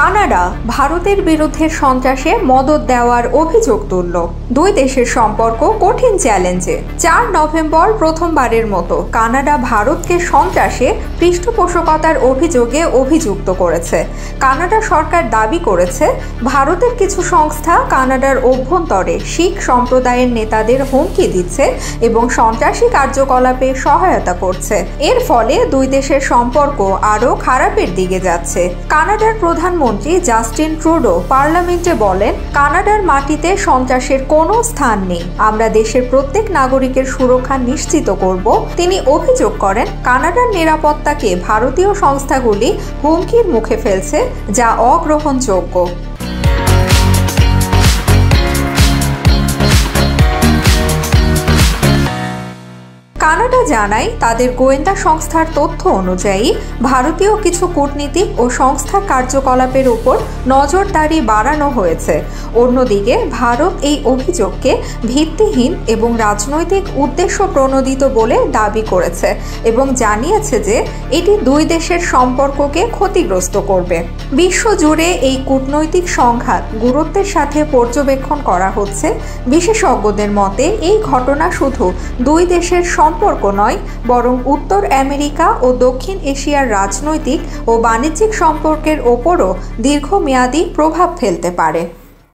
Canada ভারতের বিরুদ্ধে সন্ত্রাসে মদদ দেওয়ার অভিযোগ তুলল। দুই দেশের সম্পর্ক কঠিন চ্যালেঞ্জে। 4 নভেম্বর প্রথমবারের মতো কানাডা ভারতকে সন্ত্রাসে পৃষ্ঠপোষকতার অভিযোগে অভিযুক্ত করেছে। কানাডা সরকার দাবি করেছে ভারতের কিছু সংস্থা কানাডার অভ্যন্তরে শিখ সম্প্রদায়ের নেতাদের হুমকি দিচ্ছে এবং সন্ত্রাসী কার্যকলাপে সহায়তা করছে। এর ফলে দুই দেশের সম্পর্ক আরও খারাপের দিকে যাচ্ছে। কানাডার প্রধানমন্ত্রী জাস্টিন ট্রুডো পার্লামেন্টে বলেন, কানাডার মাটিতে সন্ত্রাসের কোনো স্থান নেই। আমরা দেশের প্রত্যেক নাগরিকের সুরক্ষা নিশ্চিত করব। তিনি অভিযোগ করেন, কানাডার নিরাপত্তাকে ভারতীয় সংস্থাগুলি হুমকির মুখে ফেলছে, যা অগ্রহণযোগ্য। কানাডা জানায়, তাদের গোয়েন্দা সংস্থার তথ্য অনুযায়ী ভারতীয় কিছু কূটনীতিক ও সংস্থার কার্যকলাপের উপর নজরদারি বাড়ানো হয়েছে। অন্যদিকে ভারত এই অভিযোগকে ভিত্তিহীন এবং রাজনৈতিক উদ্দেশ্য প্রণোদিত বলে দাবি করেছে এবং জানিয়েছে যে এটি দুই দেশের সম্পর্ককে ক্ষতিগ্রস্ত করবে। বিশ্বজুড়ে এই কূটনৈতিক সংঘাত গুরুত্বের সাথে পর্যবেক্ষণ করা হচ্ছে। বিশেষজ্ঞদের মতে এই ঘটনা শুধু দুই দেশের সম্পর্ক নয়, বরং উত্তর আমেরিকা ও দক্ষিণ এশিয়ার রাজনৈতিক ও বাণিজ্যিক সম্পর্কের ওপরও দীর্ঘমেয়াদী প্রভাব ফেলতে পারে।